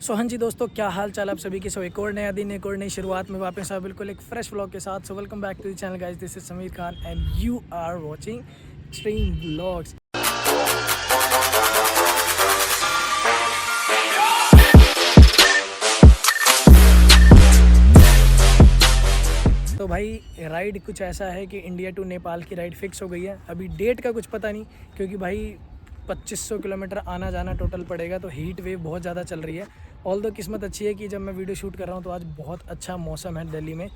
हाँ जी दोस्तों, क्या हाल चाल आप सभी के। सो एक और नया दिन, एक और नई शुरुआत में वापस आया बिल्कुल एक फ्रेश व्लॉग के साथ। So welcome back to the channel guys, this is Sameer Khan and you are watching stream vlogs. तो भाई राइड कुछ ऐसा है कि इंडिया टू नेपाल की राइड फिक्स हो गई है। अभी डेट का कुछ पता नहीं, क्योंकि भाई 2500 किलोमीटर आना जाना टोटल पड़ेगा। तो हीट वेव बहुत ज़्यादा चल रही है। ऑल दो किस्मत अच्छी है कि जब मैं वीडियो शूट कर रहा हूँ तो आज बहुत अच्छा मौसम है दिल्ली में।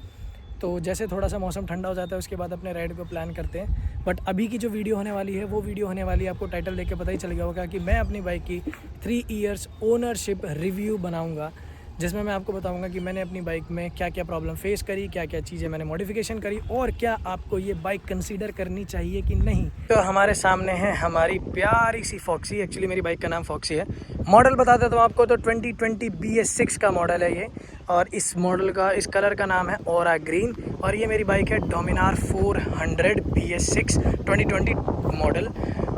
तो जैसे थोड़ा सा मौसम ठंडा हो जाता है उसके बाद अपने राइड को प्लान करते हैं। बट अभी की जो वीडियो होने वाली है वो वीडियो होने वाली है, आपको टाइटल देख के पता ही चल गया होगा कि मैं अपनी बाइक की 3 इयर्स ओनरशिप रिव्यू बनाऊँगा, जिसमें मैं आपको बताऊंगा कि मैंने अपनी बाइक में क्या क्या प्रॉब्लम फेस करी, क्या क्या चीज़ें मैंने मॉडिफिकेशन करी और क्या आपको ये बाइक कंसीडर करनी चाहिए कि नहीं। तो हमारे सामने है हमारी प्यारी सी फॉक्सी। एक्चुअली मेरी बाइक का नाम फॉक्सी है। मॉडल बता देता हूँ आपको, तो 2020 BS6 का मॉडल है ये। और इस मॉडल का, इस कलर का नाम है ओरा ग्रीन। और ये मेरी बाइक है डोमिनार 400 BS6 2020 मॉडल।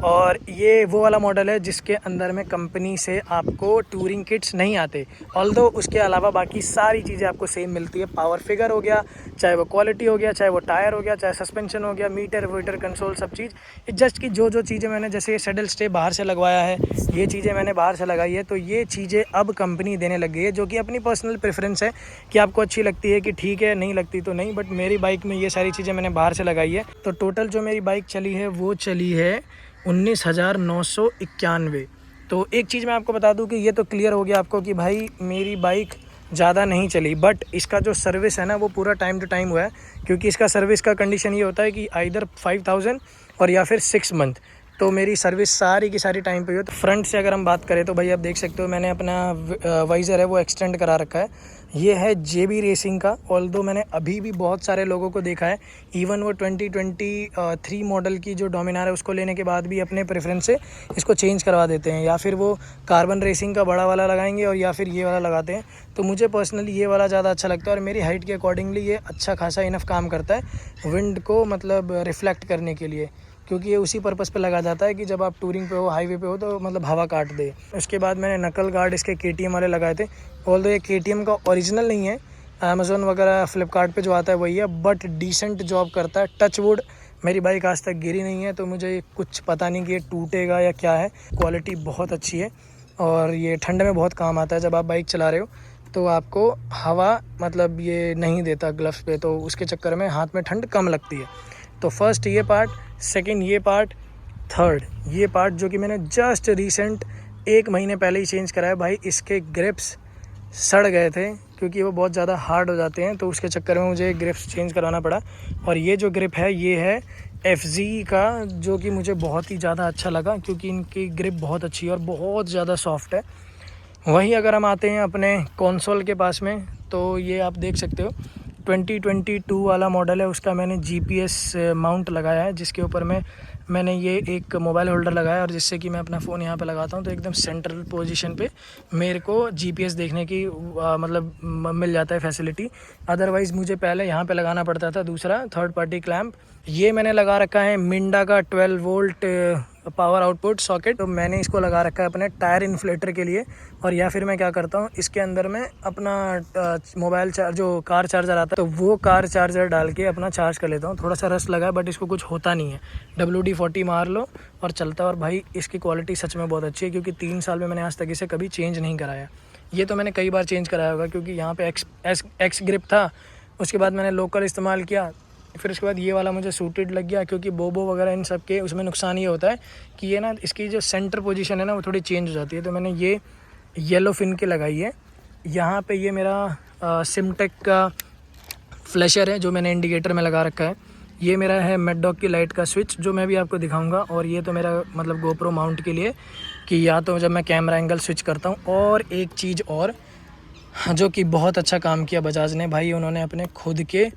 और ये वो वाला मॉडल है जिसके अंदर में कंपनी से आपको टूरिंग किट्स नहीं आते। ऑल्दो उसके अलावा बाकी सारी चीज़ें आपको सेम मिलती है। पावर फिगर हो गया, चाहे वो क्वालिटी हो गया, चाहे वो टायर हो गया, चाहे सस्पेंशन हो गया, मीटर वीटर कंसोल, सब चीज़। जस्ट कि जो चीज़ें मैंने, जैसे ये सेडल स्टे बाहर से लगवाया है, ये चीज़ें मैंने बाहर से लगाई है। तो ये चीज़ें अब कंपनी देने लग गई है, जो कि अपनी पर्सनल प्रेफरेंस है कि आपको अच्छी लगती है कि ठीक है, नहीं लगती तो नहीं। बट मेरी बाइक में ये सारी चीज़ें मैंने बाहर से लगाई है। तो टोटल जो मेरी बाइक चली है वो चली है 19,991। तो एक चीज़ मैं आपको बता दूं कि ये तो क्लियर हो गया आपको कि भाई मेरी बाइक ज़्यादा नहीं चली, बट इसका जो सर्विस है ना वो पूरा टाइम टू टाइम हुआ है। क्योंकि इसका सर्विस का कंडीशन ये होता है कि आइदर 5000 और या फिर 6 मंथ। तो मेरी सर्विस सारी की सारी टाइम पे हो। तो फ्रंट से अगर हम बात करें तो भाई आप देख सकते हो मैंने अपना वाइज़र है वो एक्सटेंड करा रखा है। ये है JB रेसिंग का। ऑल्दो मैंने अभी भी बहुत सारे लोगों को देखा है, इवन वो 2023 मॉडल की जो डोमिनार है उसको लेने के बाद भी अपने प्रेफरेंस से इसको चेंज करवा देते हैं, या फिर वो कार्बन रेसिंग का बड़ा वाला लगाएंगे और या फिर ये वाला लगाते हैं। तो मुझे पर्सनली ये वाला ज़्यादा अच्छा लगता है और मेरी हाइट के अकॉर्डिंगली ये अच्छा खासा इनफ काम करता है विंड को मतलब रिफ्लेक्ट करने के लिए। क्योंकि ये उसी पर्पस पे लगा जाता है कि जब आप टूरिंग पे हो, हाईवे पे हो, तो मतलब हवा काट दे। उसके बाद मैंने नकल गार्ड इसके KTM वाले लगाए थे। ऑल्दो ये KTM का ओरिजिनल नहीं है, अमेज़ोन वगैरह फ्लिपकार्ट पे जो आता है वही है, बट डिसेंट जॉब करता है। टच वुड मेरी बाइक आज तक गिरी नहीं है, तो मुझे कुछ पता नहीं कि ये टूटेगा या क्या है। क्वालिटी बहुत अच्छी है और ये ठंड में बहुत काम आता है। जब आप बाइक चला रहे हो तो आपको हवा मतलब ये नहीं देता ग्लव्स पे, तो उसके चक्कर में हाथ में ठंड कम लगती है। तो फर्स्ट ये पार्ट, सेकंड ये पार्ट, थर्ड ये पार्ट जो कि मैंने जस्ट रिसेंट 1 महीने पहले ही चेंज कराया। भाई इसके ग्रिप्स सड़ गए थे क्योंकि वो बहुत ज़्यादा हार्ड हो जाते हैं, तो उसके चक्कर में मुझे ग्रिप्स चेंज करवाना पड़ा। और ये जो ग्रिप है ये है FZ का, जो कि मुझे बहुत ही ज़्यादा अच्छा लगा क्योंकि इनकी ग्रिप बहुत अच्छी है और बहुत ज़्यादा सॉफ्ट है। वहीं अगर हम आते हैं अपने कंसोल के पास में, तो ये आप देख सकते हो 2022 वाला मॉडल है। उसका मैंने GPS माउंट लगाया है, जिसके ऊपर मैंने ये एक मोबाइल होल्डर लगाया और जिससे कि मैं अपना फ़ोन यहाँ पे लगाता हूँ तो एकदम सेंट्रल पोजीशन पे मेरे को GPS देखने की मतलब मिल जाता है फैसिलिटी। अदरवाइज़ मुझे पहले यहाँ पे लगाना पड़ता था दूसरा थर्ड पार्टी क्लैम्प। ये मैंने लगा रखा है मिंडा का 12 वोल्ट पावर आउटपुट सॉकेट। तो मैंने इसको लगा रखा है अपने टायर इन्फ्लेटर के लिए। और या फिर मैं क्या करता हूँ, इसके अंदर में अपना मोबाइल चार्ज, जो कार चार्जर आता है, तो वो कार चार्जर डाल के अपना चार्ज कर लेता हूँ। थोड़ा सा रस्ट लगा है बट इसको कुछ होता नहीं है। WD-40 मार लो और चलता है। और भाई इसकी क्वालिटी सच में बहुत अच्छी है क्योंकि 3 साल में मैंने आज तक इसे कभी चेंज नहीं कराया। ये तो मैंने कई बार चेंज कराया होगा क्योंकि यहाँ पे एक्स ग्रिप था, उसके बाद मैंने लोकल इस्तेमाल किया, फिर उसके बाद ये वाला मुझे सूटेड लग गया। क्योंकि बोबो वगैरह इन सब के उसमें नुकसान ये होता है कि ये ना इसकी जो सेंटर पोजीशन है ना वो थोड़ी चेंज हो जाती है। तो मैंने ये येलो फिन की लगाई है। यहाँ पे ये मेरा सिमटेक का फ्लैशर है जो मैंने इंडिकेटर में लगा रखा है। ये मेरा है मेडडॉग की लाइट का स्विच जो मैं भी आपको दिखाऊंगा। और ये तो मेरा मतलब गोप्रो माउंट के लिए कि या तो जब मैं कैमरा एंगल स्विच करता हूँ। और एक चीज़ और जो कि बहुत अच्छा काम किया बजाज ने, भाई उन्होंने अपने खुद के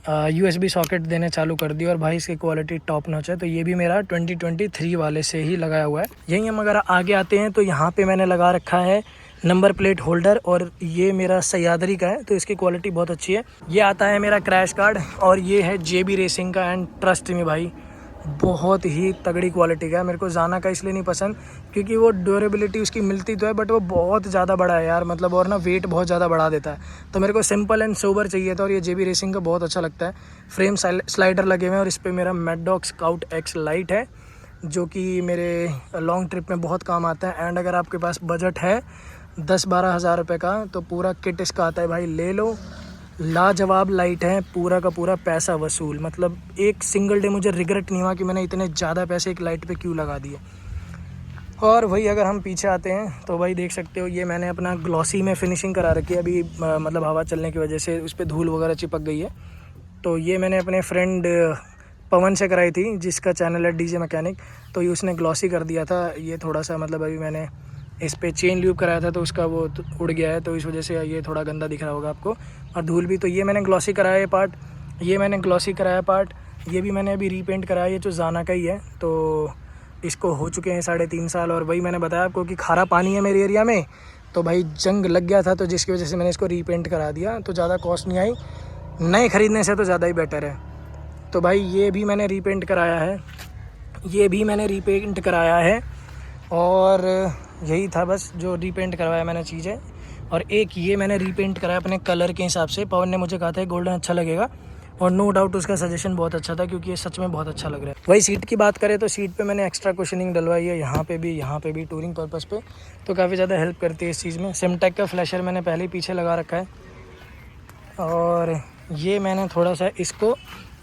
USB सॉकेट देने चालू कर दी और भाई इसकी क्वालिटी टॉप नॉच है। तो ये भी मेरा 2023 वाले से ही लगाया हुआ है। यहीं हम अगर आगे आते हैं तो यहाँ पे मैंने लगा रखा है नंबर प्लेट होल्डर और ये मेरा सह्याद्री का है, तो इसकी क्वालिटी बहुत अच्छी है। ये आता है मेरा क्रैश गार्ड और ये है JB रेसिंग का। एंड ट्रस्ट मी भाई, बहुत ही तगड़ी क्वालिटी का है। मेरे को जाना का इसलिए नहीं पसंद क्योंकि वो ड्यूरेबिलिटी उसकी मिलती तो है बट वो बहुत ज़्यादा बड़ा है यार, मतलब और ना वेट बहुत ज़्यादा बढ़ा देता है। तो मेरे को सिंपल एंड सोबर चाहिए था और ये JB रेसिंग का बहुत अच्छा लगता है। फ्रेम स्लाइडर लगे हुए हैं और इस पर मेरा mad dog scout X light है जो कि मेरे लॉन्ग ट्रिप में बहुत काम आता है। एंड अगर आपके पास बजट है 10-12 हज़ार रुपये का तो पूरा किट इसका आता है भाई, ले लो। लाजवाब लाइट है, पूरा का पूरा पैसा वसूल, मतलब एक सिंगल डे मुझे रिग्रेट नहीं हुआ कि मैंने इतने ज़्यादा पैसे एक लाइट पे क्यों लगा दिए। और वही अगर हम पीछे आते हैं तो भाई देख सकते हो ये मैंने अपना ग्लॉसी में फिनिशिंग करा रखी है अभी, मतलब हवा चलने की वजह से उस पर धूल वगैरह चिपक गई है। तो ये मैंने अपने फ्रेंड पवन से कराई थी जिसका चैनल है DJ मैकेनिक, तो ये उसने ग्लॉसी कर दिया था। ये थोड़ा सा मतलब अभी मैंने इस पे चेन ल्यूब कराया था तो उसका वो उड़ गया है, तो इस वजह से ये थोड़ा गंदा दिख रहा होगा आपको, और धूल भी। तो ये मैंने ग्लॉसी कराया है पार्ट, ये मैंने ग्लॉसी कराया पार्ट, ये भी मैंने अभी रीपेंट कराया, ये जो जाना का ही है। तो इसको हो चुके हैं 3.5 साल। और वही मैंने बताया आपको कि खारा पानी है मेरे एरिया में, तो भाई जंग लग गया था, तो जिसकी वजह से मैंने इसको रीपेंट करा दिया। तो ज़्यादा कॉस्ट नहीं आई, नए ख़रीदने से तो ज़्यादा ही बेटर है। तो भाई ये भी मैंने रीपेंट कराया है, ये भी मैंने रीपेंट कराया है, और यही था बस जो रीपेंट करवाया मैंने चीज़ें। और एक ये मैंने रीपेंट कराया अपने कलर के हिसाब से, पवन ने मुझे कहा था गोल्डन अच्छा लगेगा, और नो डाउट उसका सजेशन बहुत अच्छा था क्योंकि ये सच में बहुत अच्छा लग रहा है। वही सीट की बात करें तो सीट पे मैंने एक्स्ट्रा कुशनिंग डलवाई है, यहाँ पे भी टूरिंग पर्पज़ पे, तो काफ़ी ज़्यादा हेल्प करती है इस चीज़ में। सिमटेक का फ्लैशर मैंने पहले ही पीछे लगा रखा है, और ये मैंने थोड़ा सा इसको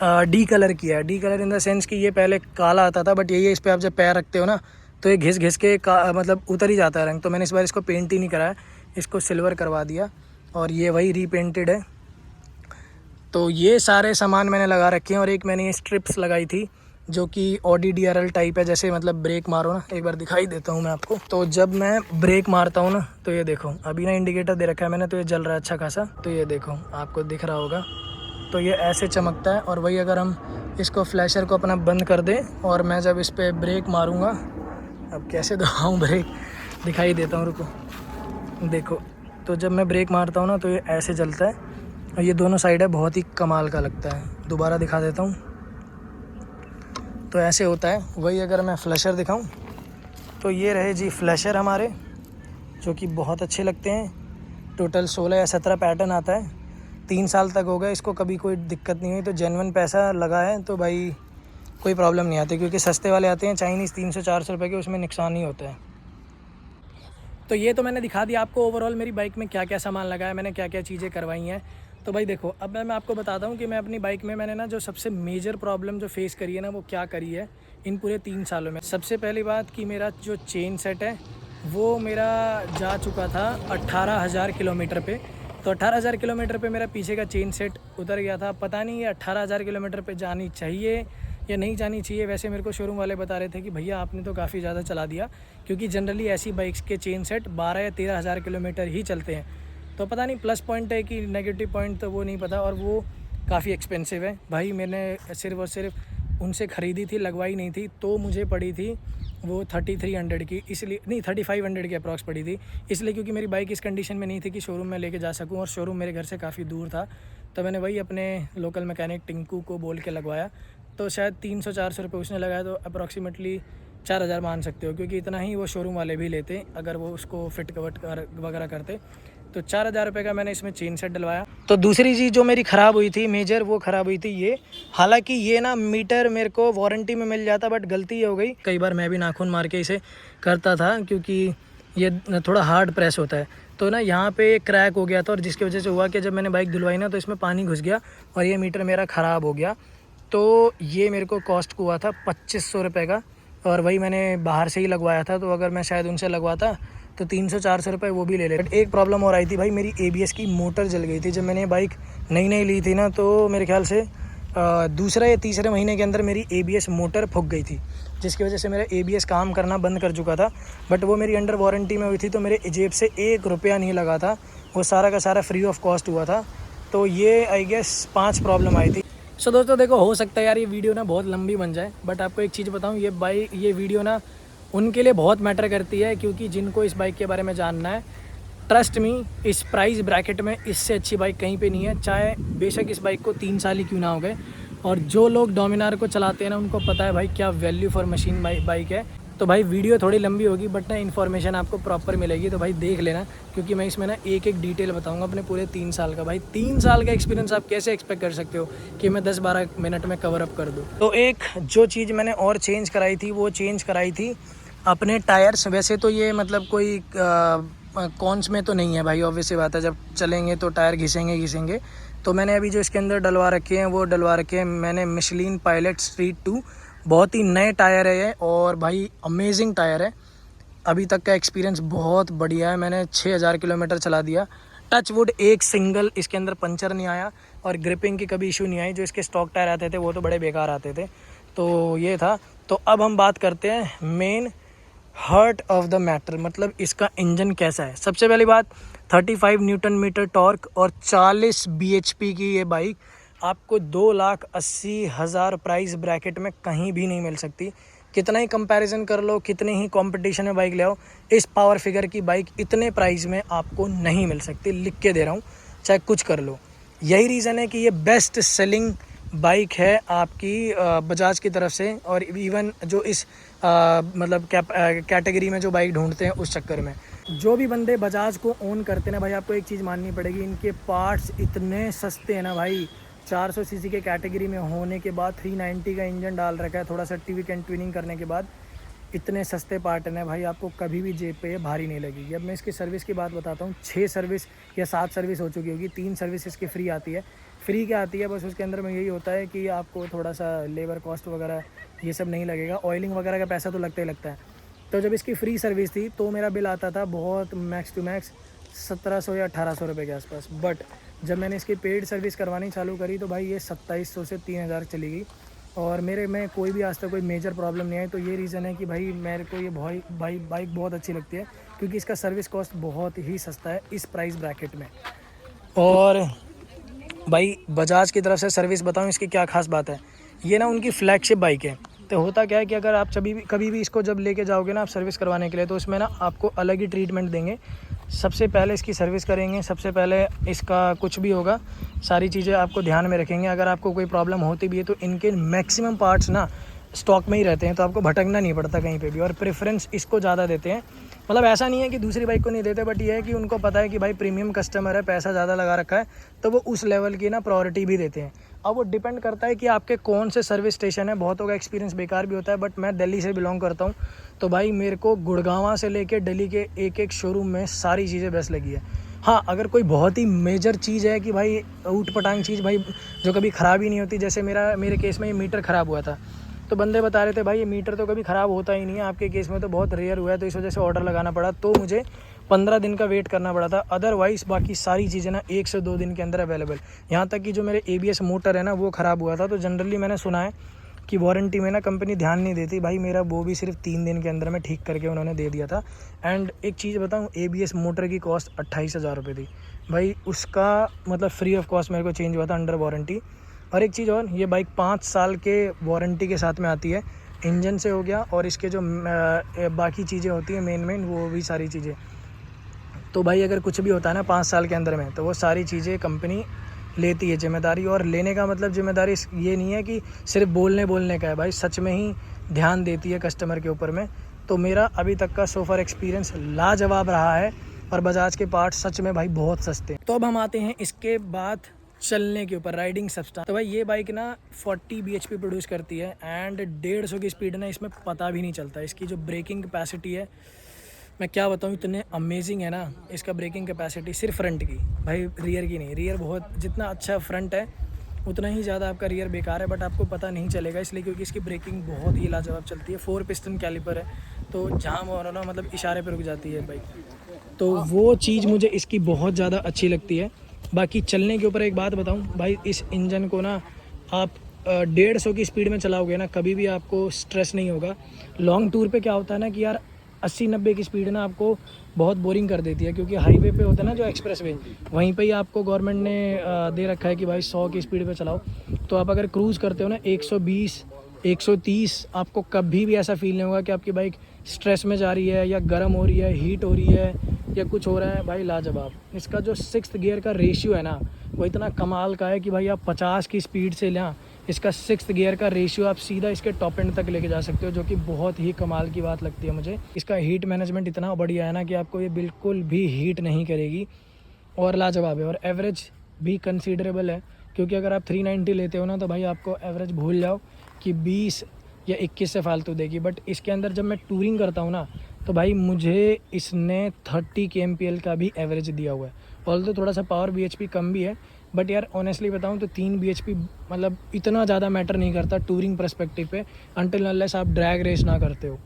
डी कलर किया है। D colour in the sense कि ये पहले काला आता था, बट यही है इस पर आप जब पैर रखते हो ना तो ये घिस घिस के मतलब उतर ही जाता है रंग। तो मैंने इस बार इसको पेंट ही नहीं कराया, इसको सिल्वर करवा दिया, और ये वही रीपेंटेड है। तो ये सारे सामान मैंने लगा रखे हैं, और एक मैंने ये स्ट्रिप्स लगाई थी जो कि ऑडी DRL टाइप है, जैसे मतलब ब्रेक मारो ना, एक बार दिखाई देता हूँ मैं आपको। तो जब मैं ब्रेक मारता हूँ ना तो ये देखो, अभी ना इंडिकेटर दे रखा है मैंने, तो ये जल रहा है अच्छा खासा, तो ये देखो आपको दिख रहा होगा, तो ये ऐसे चमकता है। और वही अगर हम इसको फ्लैशर को अपना बंद कर दें और मैं जब इस पर ब्रेक मारूँगा, अब कैसे दबाऊँ ब्रेक, दिखाई देता हूँ, रुको देखो। तो जब मैं ब्रेक मारता हूँ ना तो ये ऐसे जलता है, और ये दोनों साइड है, बहुत ही कमाल का लगता है। दोबारा दिखा देता हूँ, तो ऐसे होता है। वही अगर मैं फ्लैशर दिखाऊँ तो ये रहे जी फ्लैशर हमारे, जो कि बहुत अच्छे लगते हैं। टोटल 16 या 17 पैटर्न आता है, 3 साल तक हो गए इसको, कभी कोई दिक्कत नहीं हुई। तो जेन्युइन पैसा लगा है तो भाई कोई प्रॉब्लम नहीं आती, क्योंकि सस्ते वाले आते हैं चाइनीज़ 300-400 रुपये के, उसमें नुकसान ही होता है। तो ये तो मैंने दिखा दिया आपको ओवरऑल मेरी बाइक में क्या क्या सामान लगा है, मैंने क्या क्या चीज़ें करवाई हैं। तो भाई देखो, अब मैं आपको बताता हूँ कि मैं अपनी बाइक में मैंने ना जो सबसे मेजर प्रॉब्लम जो फेस करी है ना, वो क्या करी है इन पूरे 3 सालों में। सबसे पहली बात कि मेरा जो चेन सेट है वो मेरा जा चुका था 18,000 किलोमीटर पे। तो 18,000 किलोमीटर पे मेरा पीछे का चेन सेट उतर गया था। पता नहीं ये 18,000 किलोमीटर पे जानी चाहिए या नहीं जानी चाहिए। वैसे मेरे को शोरूम वाले बता रहे थे कि भैया आपने तो काफ़ी ज़्यादा चला दिया, क्योंकि जनरली ऐसी बाइक्स के चेन सेट 12 या 13,000 किलोमीटर ही चलते हैं। तो पता नहीं प्लस पॉइंट है कि नेगेटिव पॉइंट, तो वो नहीं पता। और वो काफ़ी एक्सपेंसिव है भाई, मैंने सिर्फ और सिर्फ उनसे ख़रीदी थी, लगवाई नहीं थी, तो मुझे पड़ी थी वो 3300 की, इसलिए नहीं 3500 की अप्रॉक्स पड़ी थी, इसलिए क्योंकि मेरी बाइक इस कंडीशन में नहीं थी कि शोरूम में लेके जा सकूं, और शोरूम मेरे घर से काफ़ी दूर था। तो मैंने वही अपने लोकल मैकेनिक टिंकू को बोल के लगवाया, तो शायद 300-400 रुपये उसने लगाया, तो अप्रॉक्सीमेटली 4,000 मान सकते हो, क्योंकि इतना ही वो शोरूम वाले भी लेते अगर वो उसको फिट कवट वगैरह करते। तो 4,000 रुपये का मैंने इसमें चेन सेट डलवाया। तो दूसरी चीज़ जो मेरी ख़राब हुई थी मेजर, वो ख़राब हुई थी ये। हालांकि ये ना मीटर मेरे को वारंटी में मिल जाता, बट गलती ये हो गई, कई बार मैं भी नाखून मार के इसे करता था, क्योंकि ये थोड़ा हार्ड प्रेस होता है। तो ना यहाँ पे क्रैक हो गया था, और जिसकी वजह से हुआ कि जब मैंने बाइक धुलवाई ना तो इसमें पानी घुस गया और ये मीटर मेरा ख़राब हो गया। तो ये मेरे को कॉस्ट हुआ था 2500 रुपये का, और वही मैंने बाहर से ही लगवाया था। तो अगर मैं शायद उनसे लगवाता तो 300-400 रुपये वो भी ले लेते। बट एक प्रॉब्लम और आई थी भाई, मेरी ABS की मोटर जल गई थी। जब मैंने बाइक नई ली थी ना, तो मेरे ख्याल से दूसरे या तीसरे महीने के अंदर मेरी ABS मोटर फूक गई थी, जिसकी वजह से मेरा ABS काम करना बंद कर चुका था। बट वो मेरी अंडर वारंटी में हुई थी, तो मेरे जेब से 1 रुपया नहीं लगा था, वो सारा का सारा फ्री ऑफ कॉस्ट हुआ था। तो ये आई गेस 5 प्रॉब्लम आई थी। सो दोस्तों देखो, हो सकता है यार ये वीडियो ना बहुत लंबी बन जाए, बट आपको एक चीज़ बताऊँ, ये वीडियो ना उनके लिए बहुत मैटर करती है, क्योंकि जिनको इस बाइक के बारे में जानना है, ट्रस्ट मी, इस प्राइस ब्रैकेट में इससे अच्छी बाइक कहीं पे नहीं है। चाहे बेशक इस बाइक को 3 साल ही क्यों ना हो गए, और जो लोग डोमिनार को चलाते हैं ना उनको पता है भाई क्या वैल्यू फॉर मशीन बाइक है। तो भाई वीडियो थोड़ी लंबी होगी बट ना इन्फॉर्मेशन आपको प्रॉपर मिलेगी, तो भाई देख लेना, क्योंकि मैं इसमें ना एक एक डिटेल बताऊंगा अपने पूरे 3 साल का। भाई 3 साल का एक्सपीरियंस आप कैसे एक्सपेक्ट कर सकते हो कि मैं 10-12 मिनट में कवर अप कर दूँ। तो एक जो चीज़ मैंने और चेंज कराई थी वो चेंज कराई थी अपने टायर्स। वैसे तो ये मतलब कोई कॉन्स में तो नहीं है भाई, ऑब्वियस सी बात है, जब चलेंगे तो टायर घिसेंगे। तो मैंने अभी जो इसके अंदर डलवा रखे हैं वो डलवा रखे हैं मैंने मिशेलिन पायलट स्ट्रीट 2। बहुत ही नए टायर है ये और भाई अमेजिंग टायर है। अभी तक का एक्सपीरियंस बहुत बढ़िया है। मैंने 6000 किलोमीटर चला दिया। टच वुड एक सिंगल इसके अंदर पंचर नहीं आया और ग्रिपिंग की कभी इशू नहीं आई। जो इसके स्टॉक टायर आते थे वो तो बड़े बेकार आते थे। तो ये था। तो अब हम बात करते हैं main heart of the matter, मतलब इसका इंजन कैसा है। सबसे पहली बात 35 न्यूटन मीटर टॉर्क और 40 bhp की ये बाइक आपको 2,80,000 प्राइस ब्रैकेट में कहीं भी नहीं मिल सकती। कितना ही कंपैरिजन कर लो, कितने ही कंपटीशन में बाइक ले आओ, इस पावर फिगर की बाइक इतने प्राइस में आपको नहीं मिल सकती। लिख के दे रहा हूँ, चाहे कुछ कर लो। यही रीज़न है कि ये बेस्ट सेलिंग बाइक है आपकी बजाज की तरफ से। और इवन जो इस मतलब कैटेगरी में जो बाइक ढूंढते हैं उस चक्कर में जो भी बंदे बजाज को ओन करते हैं ना भाई, आपको एक चीज़ माननी पड़ेगी, इनके पार्ट्स इतने सस्ते हैं ना भाई। 400 सीसी के कैटेगरी में होने के बाद 390 का इंजन डाल रखा है, थोड़ा सा टीवी कैन ट्यूनिंग करने के बाद इतने सस्ते पार्ट हैं भाई, आपको कभी भी जेब पे भारी नहीं लगेगी। अब मैं इसकी सर्विस की बात बताता हूँ। 6 सर्विस या 7 सर्विस हो चुकी होगी। 3 सर्विस इसकी फ्री आती है। फ्री क्या आती है, बस उसके अंदर में यही होता है कि आपको थोड़ा सा लेबर कॉस्ट वगैरह ये सब नहीं लगेगा। ऑयलिंग वगैरह का पैसा तो लगता ही लगता है। तो जब इसकी फ्री सर्विस थी तो मेरा बिल आता था बहुत मैक्स टू मैक्स 1700 या 1800 रुपये के आसपास। बट जब मैंने इसकी पेड सर्विस करवानी चालू करी तो भाई ये 2700 से 3000 चली गई और मेरे में कोई भी आज तक कोई मेजर प्रॉब्लम नहीं आई। तो ये रीज़न है कि भाई मेरे को ये बाइक बहुत अच्छी लगती है, क्योंकि इसका सर्विस कॉस्ट बहुत ही सस्ता है इस प्राइस ब्रैकेट में। और भाई बजाज की तरफ से सर्विस बताऊं इसकी क्या खास बात है, ये ना उनकी फ्लैगशिप बाइक है। तो होता क्या है कि अगर आप कभी भी इसको जब लेके जाओगे ना आप सर्विस करवाने के लिए, तो इसमें ना आपको अलग ही ट्रीटमेंट देंगे। सबसे पहले इसकी सर्विस करेंगे, सबसे पहले इसका कुछ भी होगा सारी चीज़ें आपको ध्यान में रखेंगे। अगर आपको कोई प्रॉब्लम होती भी है तो इनके मैक्सिमम पार्ट्स ना स्टॉक में ही रहते हैं, तो आपको भटकना नहीं पड़ता कहीं पे भी। और प्रेफरेंस इसको ज़्यादा देते हैं, मतलब ऐसा नहीं है कि दूसरी बाइक को नहीं देते, बट ये है कि उनको पता है कि भाई प्रीमियम कस्टमर है, पैसा ज़्यादा लगा रखा है, तो वो उस लेवल की ना प्रायोरिटी भी देते हैं। अब वो डिपेंड करता है कि आपके कौन से सर्विस स्टेशन है। बहुतों का एक्सपीरियंस बेकार भी होता है, बट मैं दिल्ली से बिलोंग करता हूँ, तो भाई मेरे को गुड़गांव से लेके दिल्ली के एक एक शोरूम में सारी चीज़ें बेस्ट लगी है। हाँ, अगर कोई बहुत ही मेजर चीज़ है कि भाई ऊट पटांग चीज़ भाई जो कभी ख़राब ही नहीं होती, जैसे मेरे केस में ये मीटर ख़राब हुआ था, तो बंदे बता रहे थे भाई ये मीटर तो कभी ख़राब होता ही नहीं है, आपके केस में तो बहुत रेयर हुआ है, तो इस वजह से ऑर्डर लगाना पड़ा। तो मुझे 15 दिन का वेट करना पड़ा था। अदरवाइज़ बाकी सारी चीज़ें ना 1 से 2 दिन के अंदर अवेलेबल। यहाँ तक कि जो मेरे ABS मोटर है ना वो ख़राब हुआ था, तो जनरली मैंने सुना है कि वारंटी में ना कंपनी ध्यान नहीं देती। भाई मेरा वो भी सिर्फ 3 दिन के अंदर में ठीक करके उन्होंने दे दिया था। एंड एक चीज़ बताऊँ, ABS मोटर की कॉस्ट 28,000 रुपये थी भाई, उसका मतलब फ्री ऑफ कॉस्ट मेरे को चेंज हुआ था अंडर वारंटी। और एक चीज़ और, ये बाइक 5 साल के वारंटी के साथ में आती है। इंजन से हो गया और इसके जो बाकी चीज़ें होती हैं मेन वो भी सारी चीज़ें। तो भाई अगर कुछ भी होता है ना 5 साल के अंदर में, तो वो सारी चीज़ें कंपनी लेती है जिम्मेदारी। और लेने का मतलब जिम्मेदारी ये नहीं है कि सिर्फ बोलने का है भाई, सच में ही ध्यान देती है कस्टमर के ऊपर में। तो मेरा अभी तक का सोफर एक्सपीरियंस लाजवाब रहा है और बजाज के पार्ट सच में भाई बहुत सस्ते हैं। तो अब हम आते हैं इसके बाद चलने के ऊपर, राइडिंग सब्सटेंस। तो भाई ये बाइक ना 40 bhp प्रोड्यूस करती है एंड 150 की स्पीड ना इसमें पता भी नहीं चलता। इसकी जो ब्रेकिंग कैपेसिटी है मैं क्या बताऊँ, इतने अमेजिंग है ना इसका ब्रेकिंग कैपेसिटी, सिर्फ फ्रंट की भाई, रियर की नहीं। रियर बहुत जितना अच्छा फ्रंट है उतना ही ज़्यादा आपका रियर बेकार है, बट आपको पता नहीं चलेगा इसलिए क्योंकि इसकी ब्रेकिंग बहुत ही लाजवाब चलती है। 4 पिस्टन कैलिपर है, तो जाम और ना मतलब इशारे पर रुक जाती है बाइक, तो वो चीज़ मुझे इसकी बहुत ज़्यादा अच्छी लगती है। बाकी चलने के ऊपर एक बात बताऊं भाई, इस इंजन को ना आप 150 की स्पीड में चलाओगे ना कभी भी आपको स्ट्रेस नहीं होगा। लॉन्ग टूर पे क्या होता है ना कि यार 80-90 की स्पीड ना आपको बहुत बोरिंग कर देती है, क्योंकि हाईवे पे होता है ना जो एक्सप्रेस वे, वहीं पे ही आपको गवर्नमेंट ने दे रखा है कि भाई 100 की स्पीड पे चलाओ। तो आप अगर क्रूज़ करते हो ना 120 130, आपको कभी भी ऐसा फील नहीं होगा कि आपकी बाइक स्ट्रेस में जा रही है या गर्म हो रही है, हीट हो रही है या कुछ हो रहा है। भाई लाजवाब। इसका जो 6th गियर का रेशियो है ना वो इतना कमाल का है कि भाई आप 50 की स्पीड से इसका 6th गियर का रेशियो आप सीधा इसके टॉप एंड तक लेके जा सकते हो, जो कि बहुत ही कमाल की बात लगती है मुझे। इसका हीट मैनेजमेंट इतना बढ़िया है ना कि आपको ये बिल्कुल भी हीट नहीं करेगी और लाजवाब है। और एवरेज भी कंसीडरेबल है, क्योंकि अगर आप 390 लेते हो ना तो भाई आपको एवरेज भूल जाओ कि 20 या 21 से फालतू देगी। बट इसके अंदर जब मैं टूरिंग करता हूँ ना तो भाई मुझे इसने 30 kmpl का भी एवरेज दिया हुआ है। ऑल्दो थोड़ा सा पावर bhp कम भी है, बट यार ऑनेस्टली बताऊँ तो 3 bhp मतलब इतना ज़्यादा मैटर नहीं करता टूरिंग पर्सपेक्टिव पे, अनटिल अनलेस आप ड्रैग रेस ना करते हो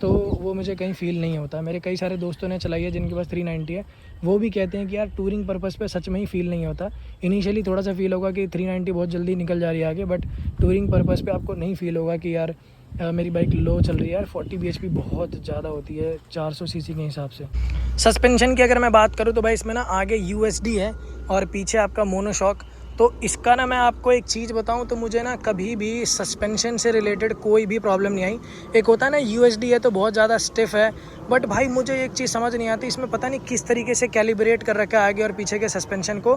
तो वो मुझे कहीं फ़ील नहीं होता। मेरे कई सारे दोस्तों ने चलाई है जिनके पास 390 है, वो भी कहते हैं कि यार टूरिंग पर्पस पे सच में ही फ़ील नहीं होता। इनिशियली थोड़ा सा फ़ील होगा कि 390 बहुत जल्दी निकल जा रही है आगे, बट टूरिंग पर्पस पे आपको नहीं फ़ील होगा कि यार मेरी बाइक लो चल रही है। यार 40 bhp बहुत ज़्यादा होती है 400 सीसी के हिसाब से। सस्पेंशन की अगर मैं बात करूँ तो भाई इसमें ना आगे USD है और पीछे आपका मोनोशॉक। तो इसका ना मैं आपको एक चीज़ बताऊं तो मुझे ना कभी भी सस्पेंशन से रिलेटेड कोई भी प्रॉब्लम नहीं आई। एक होता है ना USD है तो बहुत ज़्यादा स्टिफ है, बट भाई मुझे एक चीज़ समझ नहीं आती, इसमें पता नहीं किस तरीके से कैलिब्रेट कर रखा है आगे और पीछे के सस्पेंशन को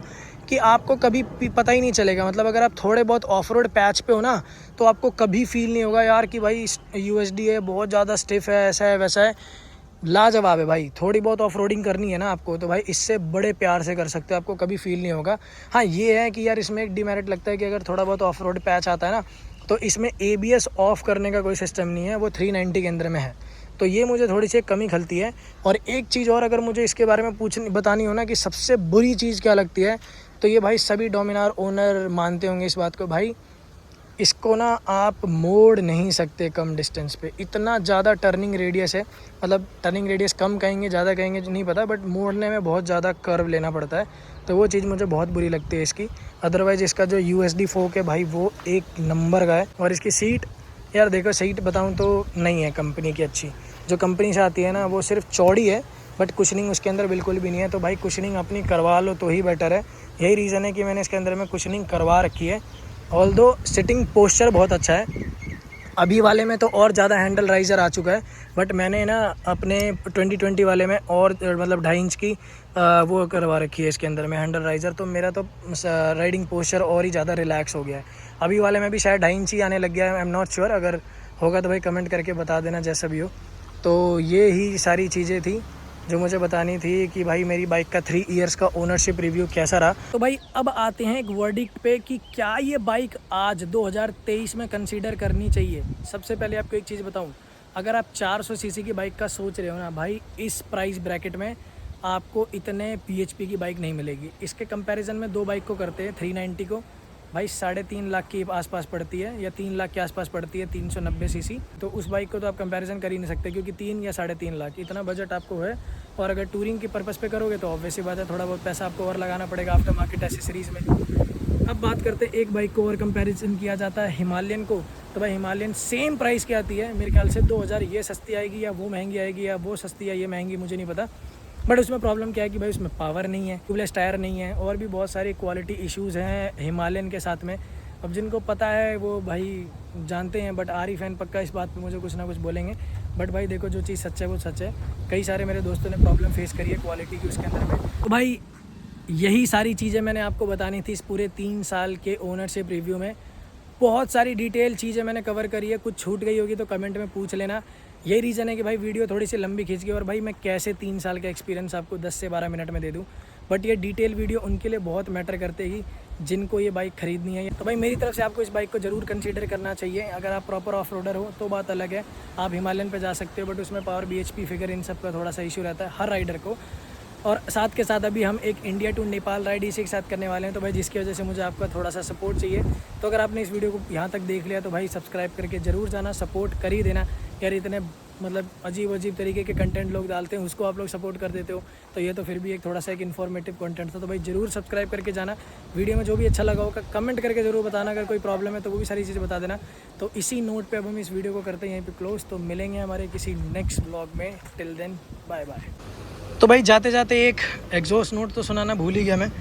कि आपको कभी पता ही नहीं चलेगा। मतलब अगर आप थोड़े बहुत ऑफ रोड पैच पे हो ना तो आपको कभी फील नहीं होगा यार कि भाई USD है बहुत ज़्यादा स्टिफ है, ऐसा है वैसा है। लाजवाब है भाई। थोड़ी बहुत ऑफ रोडिंग करनी है ना आपको तो भाई इससे बड़े प्यार से कर सकते हो, आपको कभी फील नहीं होगा। हाँ ये है कि यार इसमें एक डिमेरिट लगता है कि अगर थोड़ा बहुत ऑफ रोड पैच आता है ना तो इसमें ABS ऑफ करने का कोई सिस्टम नहीं है, वो 390 के अंदर में है, तो ये मुझे थोड़ी सी कमी खलती है। और एक चीज़ और अगर मुझे इसके बारे में बतानी हो ना कि सबसे बुरी चीज़ क्या लगती है, तो ये भाई सभी डोमिनार ओनर मानते होंगे इस बात को, भाई इसको ना आप मोड़ नहीं सकते कम डिस्टेंस पे। इतना ज़्यादा टर्निंग रेडियस है, मतलब टर्निंग रेडियस कम कहेंगे ज़्यादा कहेंगे नहीं पता, बट मोड़ने में बहुत ज़्यादा कर्व लेना पड़ता है, तो वो चीज़ मुझे बहुत बुरी लगती है इसकी। अदरवाइज़ इसका जो USD फोक है भाई वो एक नंबर का है। और इसकी सीट यार देखो, सीट बताऊँ तो नहीं है कंपनी की अच्छी, जो कंपनी से आती है ना वो सिर्फ चौड़ी है, बट कुशनिंग उसके अंदर बिल्कुल भी नहीं है। तो भाई कुशनिंग अपनी करवा लो तो ही बेटर है, यही रीज़न है कि मैंने इसके अंदर में कुशनिंग करवा रखी है। ऑल्दो सिटिंग पोस्चर बहुत अच्छा है, अभी वाले में तो और ज़्यादा हैंडल राइज़र आ चुका है, बट मैंने ना अपने 2020 वाले में और मतलब 2.5 इंच की वो करवा रखी है इसके अंदर में हैंडल राइज़र, तो मेरा तो राइडिंग पोस्चर और ही ज़्यादा रिलैक्स हो गया है। अभी वाले में भी शायद 2.5 इंच ही आने लग गया है, आई एम नॉट श्योर, अगर होगा तो भाई कमेंट करके बता देना जैसा भी हो। तो ये ही सारी चीज़ें थी जो मुझे बतानी थी कि भाई मेरी बाइक का 3 इयर्स का ओनरशिप रिव्यू कैसा रहा। तो भाई अब आते हैं एक वर्डिक्ट पे कि क्या ये बाइक आज 2023 में कंसीडर करनी चाहिए। सबसे पहले आपको एक चीज़ बताऊं, अगर आप 400 सीसी की बाइक का सोच रहे हो ना भाई, इस प्राइस ब्रैकेट में आपको इतने bhp की बाइक नहीं मिलेगी। इसके कंपैरिजन में दो बाइक को करते हैं, 390 को भाई 3.5 लाख के आसपास पड़ती है या 3 लाख के आसपास पड़ती है 390 सीसी, तो उस बाइक को तो आप कंपैरिजन कर ही नहीं सकते, क्योंकि 3 या 3.5 लाख इतना बजट आपको है। और अगर टूरिंग की पर्पज़ पे करोगे तो ऑब्वियसली बात है थोड़ा बहुत पैसा आपको और लगाना पड़ेगा आफ्टर मार्केट एसेसरीज़ में। अब बात करते हैं एक बाइक को और कंपैरिजन किया जाता है हिमालयन को, तो भाई हिमालयन सेम प्राइस की आती है मेरे ख्याल से 2000, ये सस्ती आएगी या वो महंगी आएगी या वो सस्ती है ये महंगी, मुझे नहीं पता। बट उसमें प्रॉब्लम क्या है कि भाई उसमें पावर नहीं है, ट्यूबलेस टायर नहीं है, और भी बहुत सारी क्वालिटी इश्यूज़ हैं हिमालयन के साथ में। अब जिनको पता है वो भाई जानते हैं, बट आरी फैन पक्का इस बात पे मुझे कुछ ना कुछ बोलेंगे। बट भाई देखो, जो चीज़ सच है वो सच है। कई सारे मेरे दोस्तों ने प्रॉब्लम फेस करी है क्वालिटी की उसके अंदर में। तो भाई यही सारी चीज़ें मैंने आपको बतानी थी इस पूरे 3 साल के ओनरशिप रिव्यू में। बहुत सारी डिटेल चीज़ें मैंने कवर करी है, कुछ छूट गई होगी तो कमेंट में पूछ लेना। यही रीज़न है कि भाई वीडियो थोड़ी सी लंबी खींच गई, और भाई मैं कैसे 3 साल का एक्सपीरियंस आपको 10 से 12 मिनट में दे दूं। बट ये डिटेल वीडियो उनके लिए बहुत मैटर करते ही जिनको ये बाइक ख़रीदनी है। तो भाई मेरी तरफ से आपको इस बाइक को ज़रूर कंसीडर करना चाहिए। अगर आप प्रॉपर ऑफ रोडर हो तो बात अलग है, आप हिमालयन पे जा सकते हो, बट उसमें पावर bhp फिगर इन सब का थोड़ा सा इशू रहता है हर राइडर को। और साथ के साथ अभी हम एक इंडिया टू नेपाल राइड इसी के साथ करने वाले हैं, तो भाई जिसकी वजह से मुझे आपका थोड़ा सा सपोर्ट चाहिए। तो अगर आपने इस वीडियो को यहाँ तक देख लिया तो भाई सब्सक्राइब करके ज़रूर जाना, सपोर्ट कर ही देना यार। इतने मतलब अजीब तरीके के कंटेंट लोग डालते हैं, उसको आप लोग सपोर्ट कर देते हो, तो ये तो फिर भी एक थोड़ा सा एक इन्फॉर्मेटिव कंटेंट था। तो भाई ज़रूर सब्सक्राइब करके जाना। वीडियो में जो भी अच्छा लगा होगा कमेंट करके ज़रूर बताना, अगर कोई प्रॉब्लम है तो वो भी सारी चीज़ें बता देना। तो इसी नोट पे अब हम इस वीडियो को करते हैं यहीं पे क्लोज। तो मिलेंगे हमारे किसी नेक्स्ट ब्लॉग में, टिल देन बाय बाय। तो भाई जाते जाते एक एग्जॉस्ट नोट तो सुनाना भूल ही गया मैं।